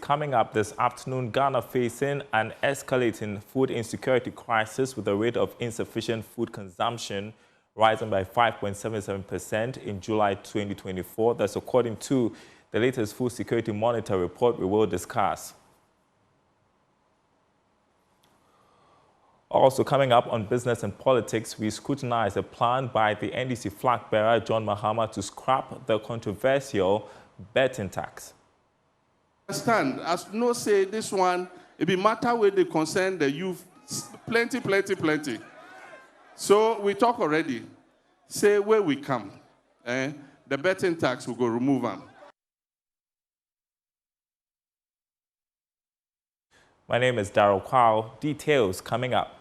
coming up this afternoon, Ghana facing an escalating food insecurity crisis with the rate of insufficient food consumption rising by 5.77% in July 2024. That's according to the latest Food Security Monitor report we will discuss. Also coming up on business and politics, we scrutinize a plan by the NDC flag bearer John Mahama to scrap the controversial betting tax. Understand, as no say this one, it be matter where they concern the youth, plenty. So we talk already. Say where we come, the betting tax will go remove them. My name is Darryl Kwao. Details coming up.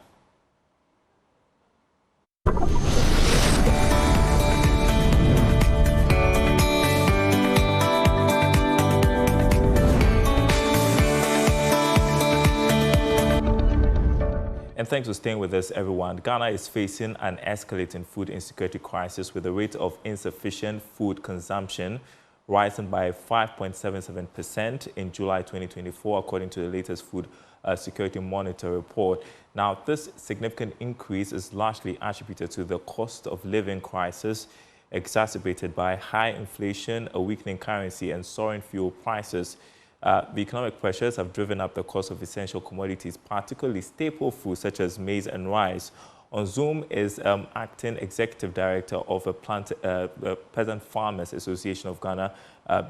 And thanks for staying with us, everyone. Ghana is facing an escalating food insecurity crisis with the rate of insufficient food consumption rising by 5.77% in July 2024, according to the latest Food Security Monitor report. Now, this significant increase is largely attributed to the cost of living crisis exacerbated by high inflation, a weakening currency, and soaring fuel prices. The economic pressures have driven up the cost of essential commodities, particularly staple foods such as maize and rice. On Zoom is Acting Executive Director of the Peasant Farmers Association of Ghana,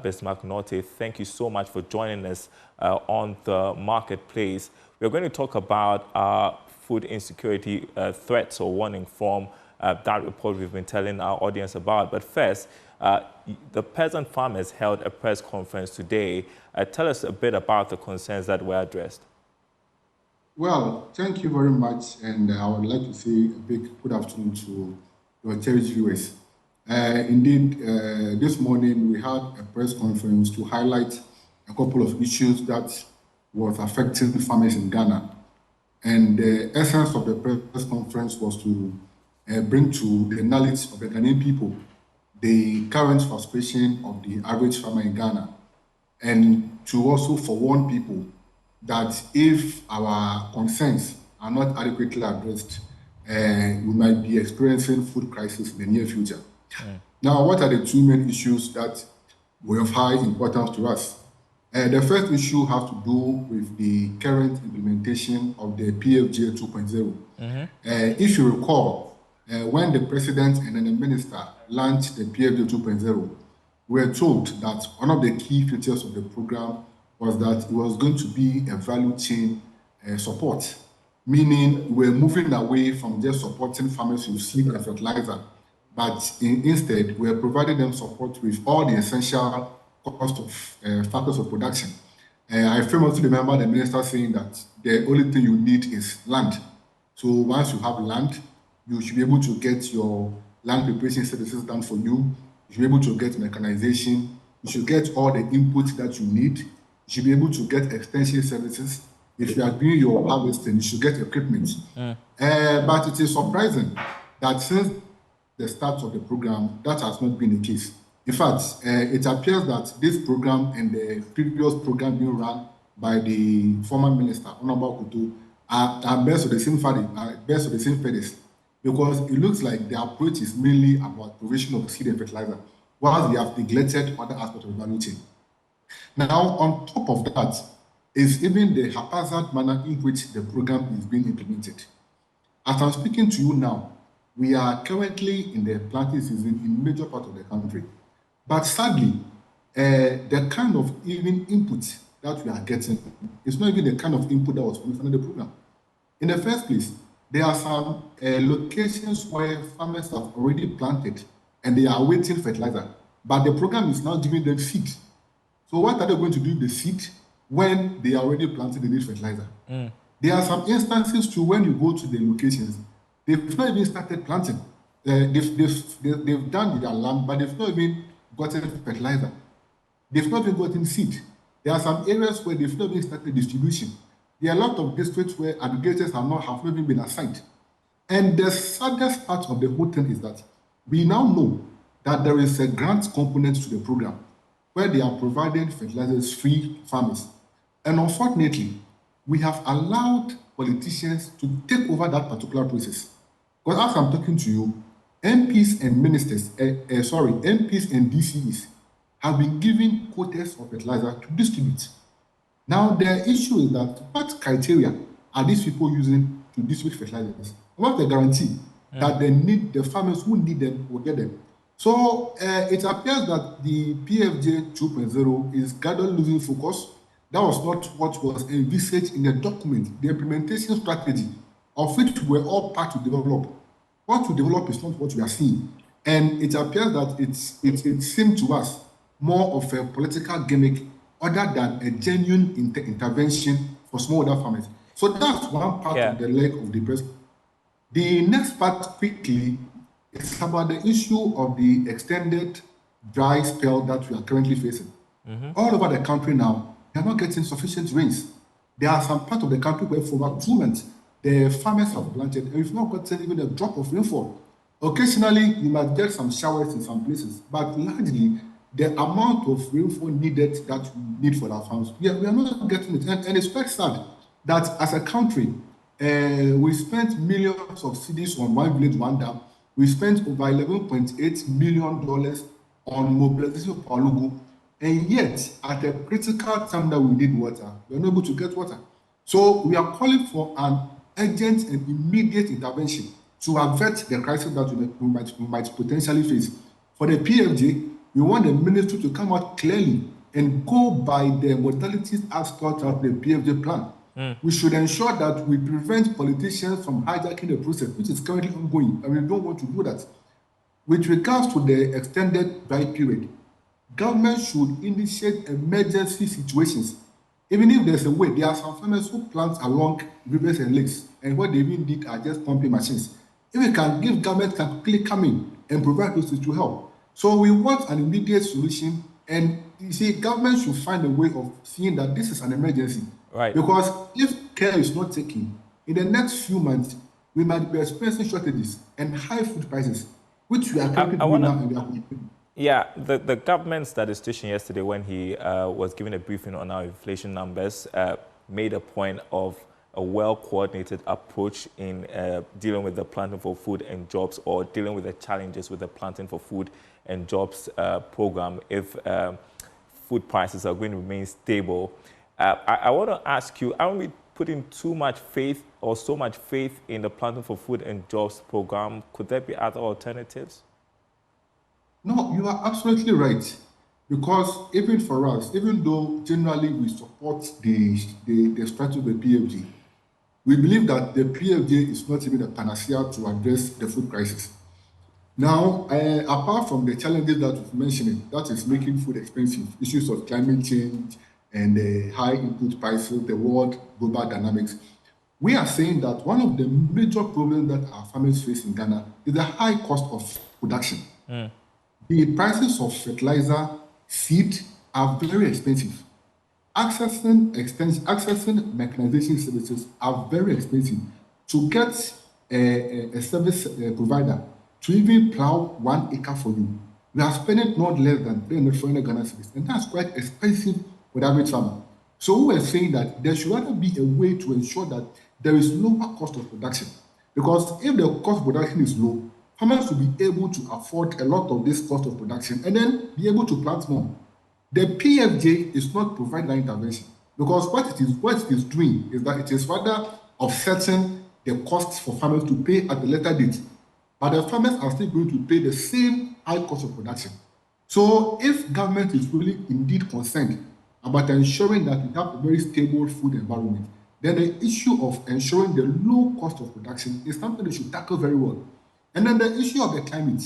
Bismarck Norte. Thank you so much for joining us on the marketplace. We're going to talk about food insecurity threats or warning from that report we've been telling our audience about. But first, the peasant farmers held a press conference today. Tell us a bit about the concerns that were addressed. Well, thank you very much, and I would like to say a big good afternoon to your cherished viewers. Indeed, this morning we had a press conference to highlight a couple of issues that was affecting farmers in Ghana. And the essence of the press conference was to bring to the knowledge of the Ghanaian people the current frustration of the average farmer in Ghana, and to also forewarn people that if our concerns are not adequately addressed, we might be experiencing food crisis in the near future. Now, what are the two main issues that were of high importance to us? The first issue has to do with the current implementation of the PFJ 2.0. If you recall, when the president and then the minister launched the PFJ 2.0, we were told that one of the key features of the program was that it was going to be a value chain support, meaning we're moving away from just supporting farmers with seed and fertilizer, but instead we're providing them support with all the essential cost of factors of production. I famously remember the minister saying that the only thing you need is land. So once you have land, you should be able to get your land preparation services done for you. You should be able to get mechanization. You should get all the inputs that you need. You should be able to get extension services. If you are doing your harvesting, you should get equipment. But it is surprising that since the start of the program, that has not been the case. In fact, it appears that this program and the previous program being run by the former minister, Honorable Kutu, are best of the same feathers, because it looks like the approach is mainly about provision of seed and fertilizer, while they have neglected other aspects of the value chain. Now, on top of that, is even the haphazard manner in which the program is being implemented. As I'm speaking to you now, we are currently in the planting season in major part of the country. But sadly, the kind of even input that we are getting is not even the kind of input that was promised under the program. In the first place, there are some locations where farmers have already planted and they are waiting fertilizer, but the program is now giving them seed. So what are they going to do with the seed when they are already planted, they need fertilizer? There are some instances too when you go to the locations, they've not even started planting. They've done their land, but they've not even gotten fertilizer. They've not even gotten seed. There are some areas where they've not even started distribution. There are a lot of districts where aggregators have not even been assigned. And the saddest part of the whole thing is that we now know that there is a grant component to the program where they are providing fertilizers free to farmers. And unfortunately, we have allowed politicians to take over that particular process. Because as I'm talking to you, MPs and ministers, MPs and DCEs have been given quotas of fertilizer to distribute. Now, the issue is that what criteria are these people using to distribute fertilizers? What's the guarantee that the farmers who need them will get them? So it appears that the PFJ 2.0 is gradually losing focus. That was not what was envisaged in the document, the implementation strategy of which we were all part to develop. What to develop is not what we are seeing. And it appears that it seemed to us more of a political gimmick other than a genuine intervention for smallholder farmers. So that's one part of the leg of the press. The next part, quickly, is about the issue of the extended dry spell that we are currently facing. All over the country now, they are not getting sufficient rains. There are some parts of the country where for about 2 months, the farmers have planted and we've not gotten even a drop of rainfall. Occasionally, you might get some showers in some places, but largely, the amount of rainfall needed that we need for our farms, we are not getting it. And it's quite sad that as a country, we spent millions of cedis on one village, one dam. We spent over $11.8 million on mobilization of our logo. And yet, at a critical time that we need water, we are not able to get water. So we are calling for an urgent and immediate intervention to avert the crisis that we might potentially face. For the PFJ, we want the ministry to come out clearly and go by the modalities as thought out the PFJ plan. We should ensure that we prevent politicians from hijacking the process, which is currently ongoing, and we don't want to do that. With regards to the extended dry period, government should initiate emergency situations. Even if there's a way, there are some farmers who plant along rivers and lakes, and what they even need are just pumping machines. If we can give government can quickly come in and provide those to help. So we want an immediate solution, and you see, government should find a way of seeing that this is an emergency. Right. Because if care is not taken, in the next few months, we might be experiencing shortages and high food prices, which we are currently doing now in the country. Yeah, the government statistician yesterday, when he was giving a briefing on our inflation numbers, made a point of a well-coordinated approach in dealing with the Planting for Food and Jobs, or dealing with the challenges with the Planting for Food and Jobs program if food prices are going to remain stable. I want to ask you, aren't we putting too much faith or so much faith in the Planting for Food and Jobs program? Could there be other alternatives? No, you are absolutely right. Because even for us, even though generally we support the strategy of the PFG, we believe that the PFJ is not even a panacea to address the food crisis. Now, apart from the challenges that we've mentioned, that is making food expensive, issues of climate change and the high input prices, the world global dynamics, we are saying that one of the major problems that our farmers face in Ghana is the high cost of production. The prices of fertilizer, seed are very expensive. Accessing mechanization services are very expensive. To get a service provider to even plow 1 acre for you, we are spending not less than 300 Ghana cedis, and that's quite expensive for the average farmer. So we are saying that there should rather be a way to ensure that there is lower cost of production, because if the cost of production is low, farmers will be able to afford a lot of this cost of production and then be able to plant more. The PFJ is not providing that intervention, because what it is doing is that it is rather offsetting the costs for farmers to pay at the later date. But the farmers are still going to pay the same high cost of production. So if government is really indeed concerned about ensuring that we have a very stable food environment, then the issue of ensuring the low cost of production is something they should tackle very well. And then the issue of the climate.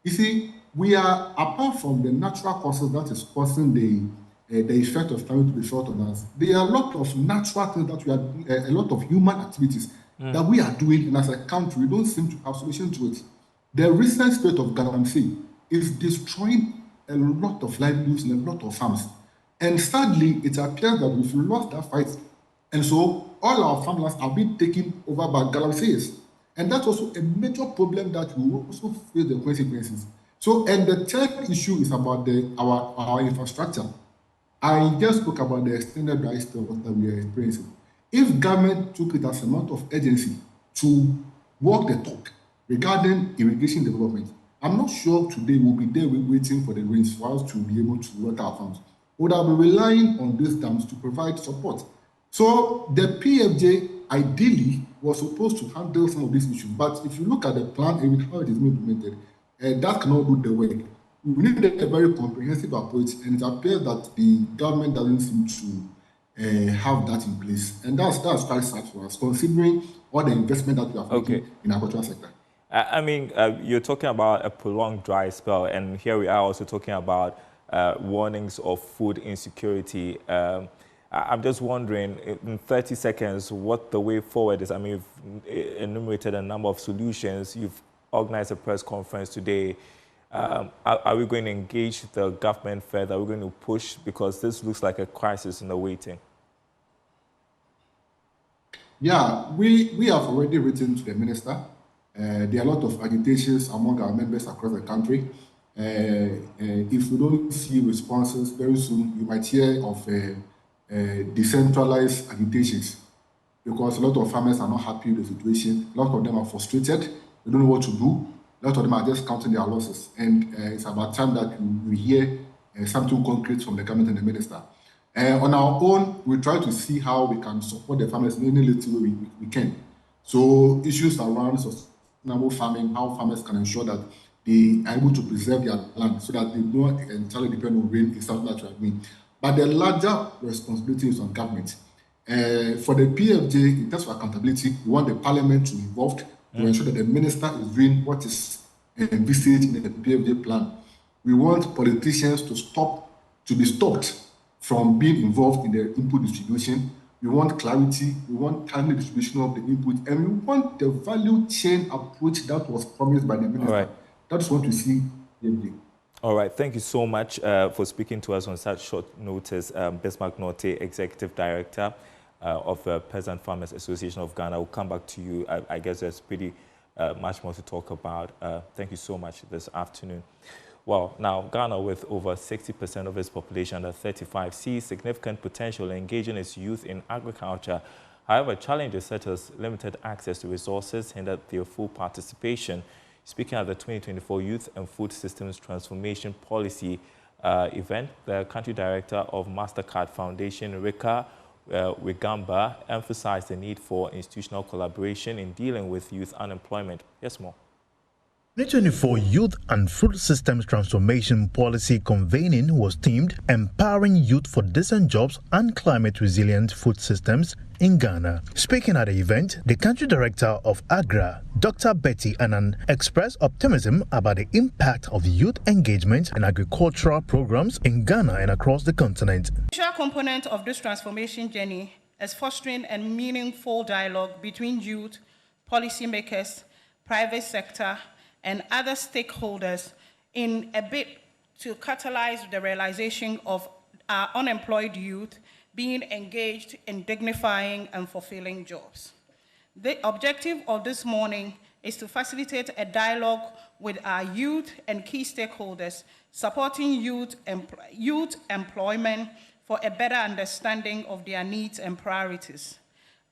You see, we are, apart from the natural causes that is causing the effect of climate to be felt on us, there are a lot of natural things that we are, a lot of human activities that we are doing, and as a country, we don't seem to have solution to it. The recent spate of galamsey is destroying a lot of livelihoods and a lot of farms. And sadly, it appears that we've lost that fight. And so all our farmlands are being taken over by galamseys. And that's also a major problem that we will also face the consequences. So, and the third issue is about our infrastructure. I just spoke about the extended dry spell that we are experiencing. If government took it as a matter of urgency to walk the talk regarding irrigation development, I'm not sure today we'll be there waiting for the rains for us to be able to water our farms. We would have been relying on these dams to provide support. So the PFJ ideally was supposed to handle some of these issues, but if you look at the plan and how it is being implemented, that cannot do the work. We need a very comprehensive approach, and it appears that the government doesn't seem to have that in place, and that's quite sad for us, considering all the investment that we have making in the agricultural sector. I mean, you're talking about a prolonged dry spell, and here we are also talking about warnings of food insecurity. I'm just wondering, in 30 seconds, what the way forward is. I mean, you've enumerated a number of solutions. You've organized a press conference today. Are we going to engage the government further? Are we going to push? Because this looks like a crisis in the waiting. Yeah, we have already written to the minister. There are a lot of agitations among our members across the country. If we don't see responses very soon, you might hear of decentralized agitations, because a lot of farmers are not happy with the situation. A lot of them are frustrated. They don't know what to do. A lot of them are just counting their losses. And it's about time that we hear something concrete from the government and the minister. On our own, we try to see how we can support the farmers in any little way we can. So issues around sustainable farming, how farmers can ensure that they are able to preserve their land so that they don't entirely depend on rain is something that we are doing. But the larger responsibility is on government. For the PFJ, in terms of accountability, we want the parliament to be involved to ensure that the minister is doing what is envisaged in the PFJ plan. We want politicians to be stopped from being involved in the input distribution. We want clarity, we want timely distribution of the input, and we want the value chain approach that was promised by the minister. Right. That's what we see PFJ. All right, thank you so much for speaking to us on such short notice. Bismarck Norte, Executive Director of the Peasant Farmers Association of Ghana. We'll come back to you. I guess there's pretty much more to talk about. Thank you so much this afternoon. Well, now, Ghana, with over 60% of its population under 35, sees significant potential in engaging its youth in agriculture. However, challenges such as limited access to resources hindered their full participation. Speaking at the 2024 Youth and Food Systems Transformation Policy event, the country director of MasterCard Foundation, Rika Wigamba, emphasized the need for institutional collaboration in dealing with youth unemployment. Yes, more. 2024 Youth and Food Systems Transformation Policy convening was themed Empowering Youth for Decent Jobs and Climate Resilient Food Systems in Ghana. Speaking at the event, the country director of AGRA, Dr. Betty Annan, expressed optimism about the impact of youth engagement in agricultural programs in Ghana and across the continent. The crucial component of this transformation journey is fostering a meaningful dialogue between youth, policymakers, private sector, and other stakeholders in a bid to catalyze the realization of our unemployed youth being engaged in dignifying and fulfilling jobs. The objective of this morning is to facilitate a dialogue with our youth and key stakeholders, supporting youth employment for a better understanding of their needs and priorities.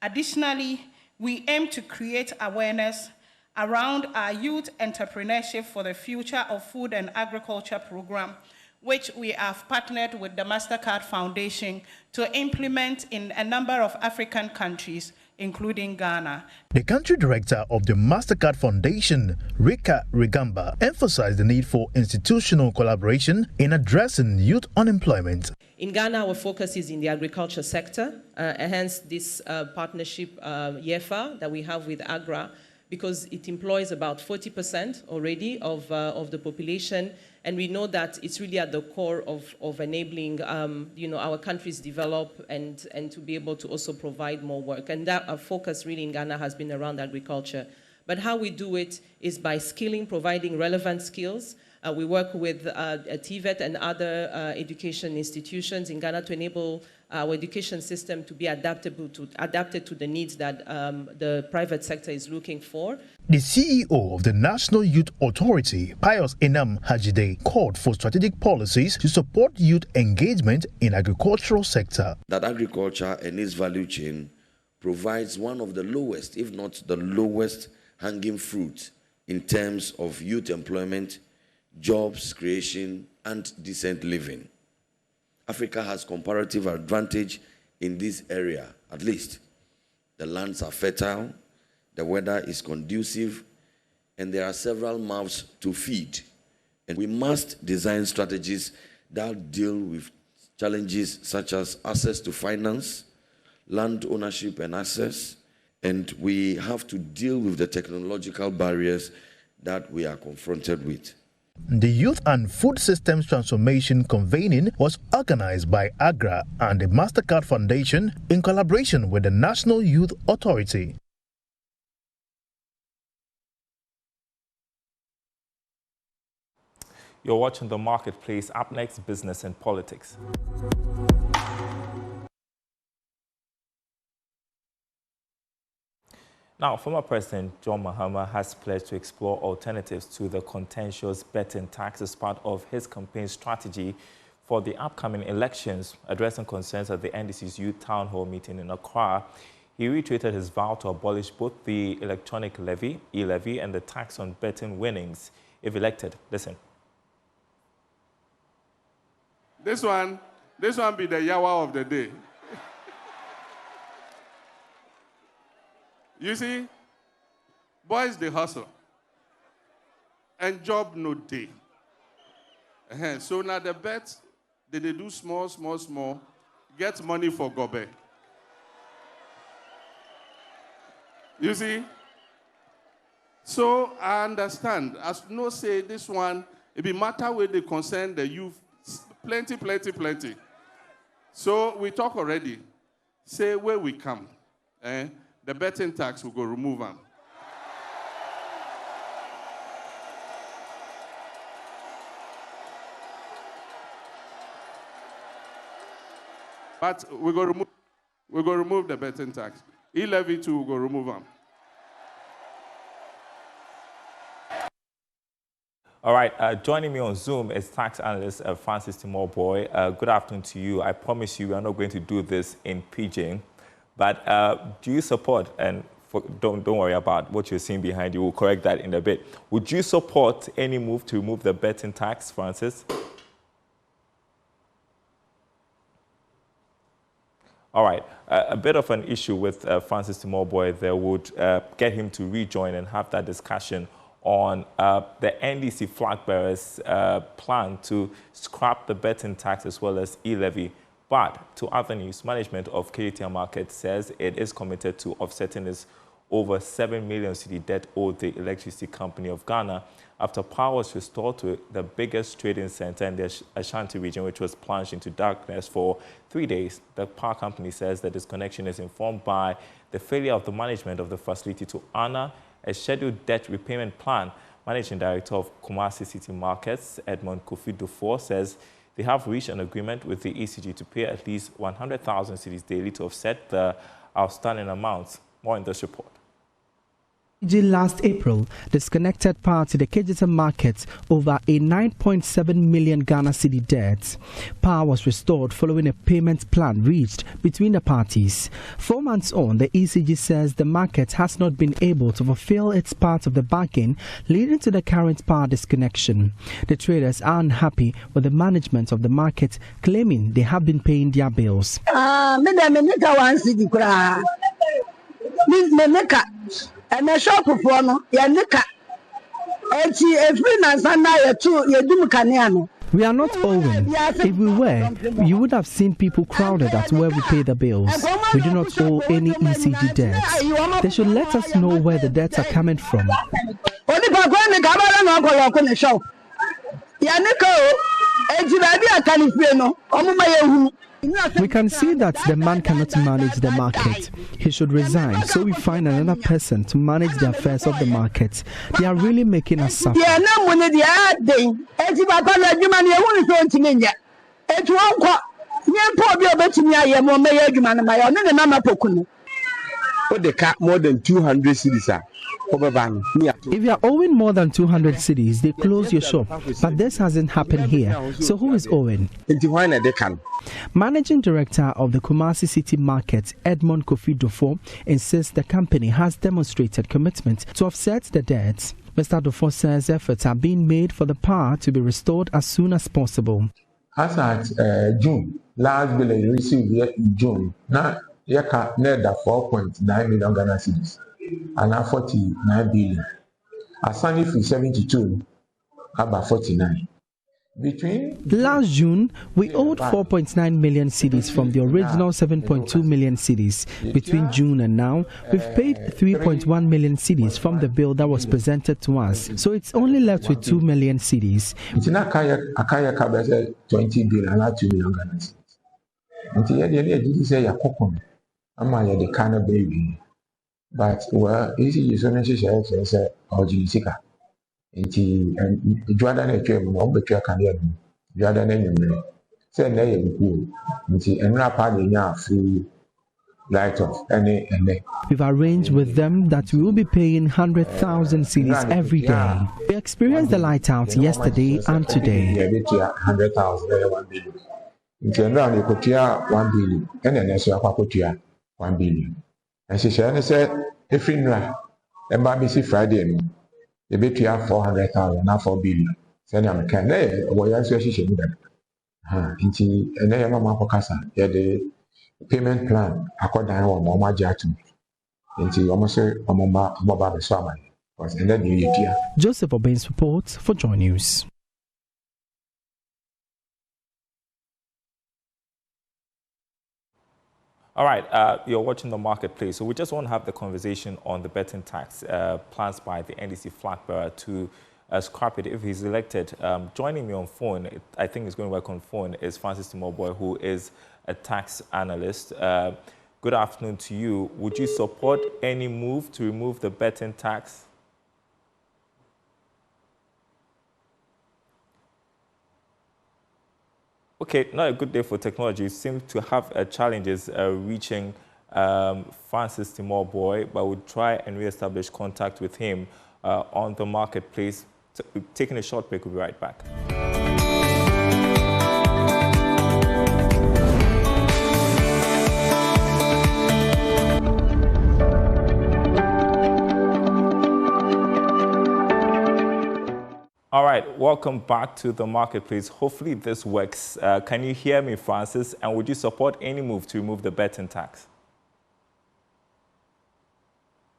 Additionally, we aim to create awareness around our Youth Entrepreneurship for the Future of Food and Agriculture program, which we have partnered with the MasterCard Foundation to implement in a number of African countries, including Ghana. The country director of the MasterCard Foundation, Rika Wigamba, emphasized the need for institutional collaboration in addressing youth unemployment. In Ghana, our focus is in the agriculture sector, hence this partnership YEFA that we have with AGRA, because it employs about 40% already of the population, and we know that it's really at the core of enabling our countries develop and to be able to also provide more work. And that our focus really in Ghana has been around agriculture. But how we do it is by skilling, providing relevant skills. We work with TVET and other education institutions in Ghana to enable our education system to be adapted to the needs that the private sector is looking for. The CEO of the National Youth Authority, Pius Enam Hajide, called for strategic policies to support youth engagement in agricultural sector. That agriculture and its value chain provides one of the lowest, if not the lowest, hanging fruit in terms of youth employment, jobs creation, and decent living. Africa has comparative advantage in this area, at least. The lands are fertile, the weather is conducive, and there are several mouths to feed. And we must design strategies that deal with challenges such as access to finance, land ownership and access, and we have to deal with the technological barriers that we are confronted with. The Youth and Food Systems Transformation Convening was organized by AGRA and the MasterCard Foundation in collaboration with the National Youth Authority. You're watching The Marketplace. Up next, business and politics. Now, former President John Mahama has pledged to explore alternatives to the contentious betting tax as part of his campaign strategy for the upcoming elections. Addressing concerns at the NDC's Youth Town Hall meeting in Accra, he reiterated his vow to abolish both the electronic levy, e-levy, and the tax on betting winnings if elected. Listen. This one be the yawa of the day. You see, boys, they hustle. And job no day. So now the bet, they do small, get money for gobe. You see? So I understand. As no say this one, it be matter where they concern the youth. Plenty. So we talk already. Say where we come. The betting tax will go remove them. But we go remove the betting tax. E-levy too, we go remove them. All right, joining me on Zoom is tax analyst Francis Timorboy. Good afternoon to you. I promise you we are not going to do this in pidgin. But do you support, and don't worry about what you're seeing behind you, we'll correct that in a bit. Would you support any move to remove the betting tax, Francis? All right, a bit of an issue with Francis Timorboy there would get him to rejoin and have that discussion on the NDC flag bearers' plan to scrap the betting tax as well as e-levy. But to other news, management of Kejetia Market says it is committed to offsetting its over 7 million cedi debt owed the Electricity Company of Ghana after power was restored to the biggest trading center in the Ashanti region, which was plunged into darkness for 3 days. The power company says that disconnection is informed by the failure of the management of the facility to honor a scheduled debt repayment plan. Managing Director of Kumasi City Markets, Edmond Kofi Dufour, says they have reached an agreement with the ECG to pay at least 100,000 cedis daily to offset the outstanding amounts. More in this report. Last April, disconnected power to the Kejetia market over a 9.7 million Ghana cedi debt. Power was restored following a payment plan reached between the parties. 4 months on, the ECG says the market has not been able to fulfill its part of the bargain, leading to the current power disconnection. The traders are unhappy with the management of the market, claiming they have been paying their bills. And a shop of one, Yanika. We are not owing. If we were, you would have seen people crowded at where we pay the bills. We do not owe any ECG debts. They should let us know where the debts are coming from. We can see that the man cannot manage the market. He should resign, so we find another person to manage the affairs of the market. They are really making us suffer. Nyempo bi obetumi aye mo meya adwuma no mayo ne mama pokunu. More than 200 cities. If you are owing more than 200 cities, they close your shop. But this hasn't happened here. So who is owing? Managing Director of the Kumasi City Market, Edmond Kofi Dofo, insists the company has demonstrated commitment to offset the debts. Mr. Dofo says efforts are being made for the power to be restored as soon as possible. As at June, last bill I received in June, now you can net 4.9 million Ghana cedis and now 49 billion. Assigning from 72, about 49. Last June, we owed 4.9 million cedis from the original 7.2 million cedis. Between June and now, we've paid 3.1 million cedis from the bill that was presented to us. So it's only left with 2 million cedis. It's not 20 billion, not 2 million Ghana cedis. Until you say you're cooking, I'm the kind of baby. But, well, easy is so necessary, or Jessica. Nti juada na etwa mu no obetua kanea mu juada na nyumre say na ye ku nti enra pa de nya free light off ene. We've arranged with them that we will be paying 100,000 cedis every day. We experienced the light out yesterday and today. 100,000 1 billion. Nti enra na kotua 1 billion ene na so akwakotua 1 billion. And she say every nra emba be see Friday no. The between 400,000 now 4 billion. Send them can there. What else she should do that? And then Mama Pocasa, the payment plan according to Mama Jatum. Into almost a Mama the summer. And then you hear Joseph Obain's report for Joy News. All right, you're watching The Marketplace. So we just want to have the conversation on the betting tax plans by the NDC flag bearer to scrap it if he's elected. Joining me on phone, I think it's going to work on phone, is Francis Timoboy, who is a tax analyst. Good afternoon to you. Would you support any move to remove the betting tax? Okay, not a good day for technology. You seem to have challenges reaching Francis Timoboy, but we'll try and re-establish contact with him on The Marketplace. Taking a short break, we'll be right back. All right, welcome back to The Marketplace. Hopefully this works. Can you hear me, Francis? And would you support any move to remove the betting tax?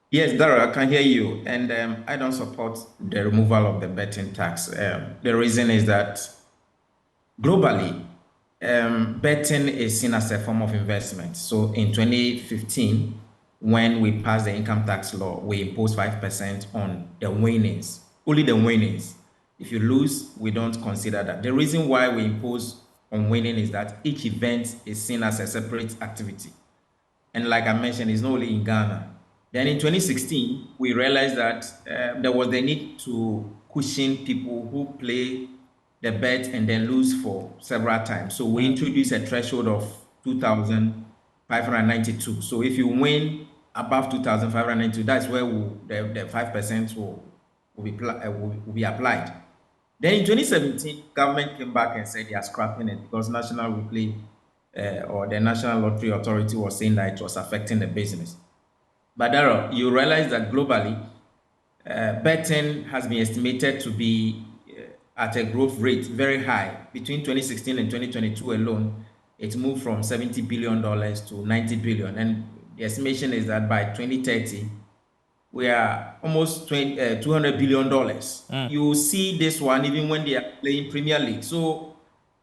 Yes, Dara, I can hear you. And I don't support the removal of the betting tax. The reason is that globally, betting is seen as a form of investment. So in 2015, when we passed the income tax law, we imposed 5% on the winnings, only the winnings. If you lose, we don't consider that. The reason why we impose on winning is that each event is seen as a separate activity. And like I mentioned, it's not only in Ghana. Then in 2016, we realized that there was the need to cushion people who play the bet and then lose for several times. So we introduced a threshold of 2,592. So if you win above 2,592, that's where the 5% will be applied. Then in 2017, government came back and said they are scrapping it because National Replay or the National Lottery Authority was saying that it was affecting the business. But Darryl, you realize that globally, betting has been estimated to be at a growth rate very high. Between 2016 and 2022 alone, it moved from $70 billion to 90 billion. And the estimation is that by 2030, we are almost $200 billion. You see this one even when they are playing Premier League. So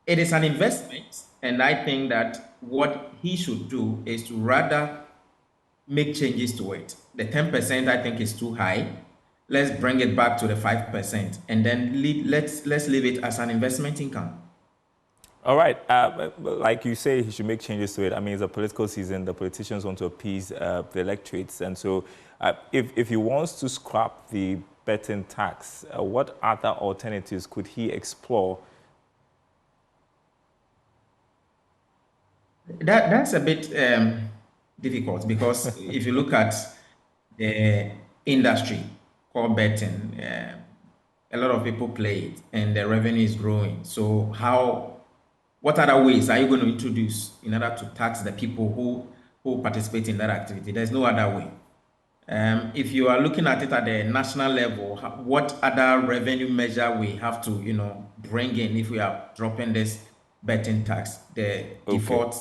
it is an investment. And I think that what he should do is to rather make changes to it. The 10% I think is too high. Let's bring it back to the 5%. And then let's leave it as an investment income. All right. Like you say, he should make changes to it. I mean, it's a political season. The politicians want to appease the electorates. And so if he wants to scrap the betting tax, what other alternatives could he explore? That's a bit difficult because if you look at the industry called betting, a lot of people play it and the revenue is growing. So what other ways are you going to introduce in order to tax the people who participate in that activity? There's no other way. If you are looking at it at the national level, what other revenue measure we have to, bring in if we are dropping this betting tax? The default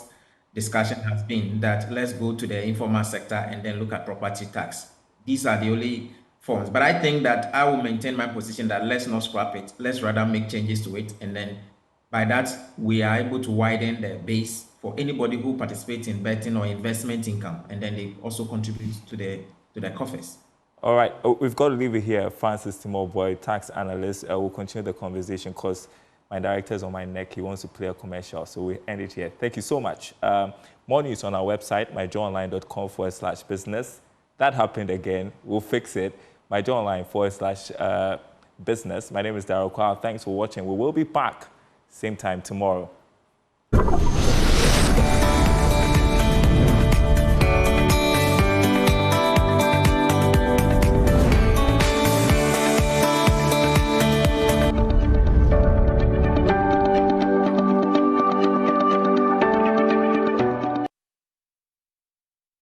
discussion has been that let's go to the informal sector and then look at property tax. These are the only forms. But I think that I will maintain my position that let's not scrap it. Let's rather make changes to it. And then by that, we are able to widen the base for anybody who participates in betting or investment income. And then they also contribute to the coffers. All right, we've got to leave it here. Francis Timorboy, tax analyst. We'll continue the conversation because my director's on my neck. He wants to play a commercial, so we end it here. Thank you so much. More news on our website, myjoyonline.com/business. That happened again. We'll fix it. myjoyonline.com/business. My name is Darryl Kwao. Thanks for watching. We will be back same time tomorrow.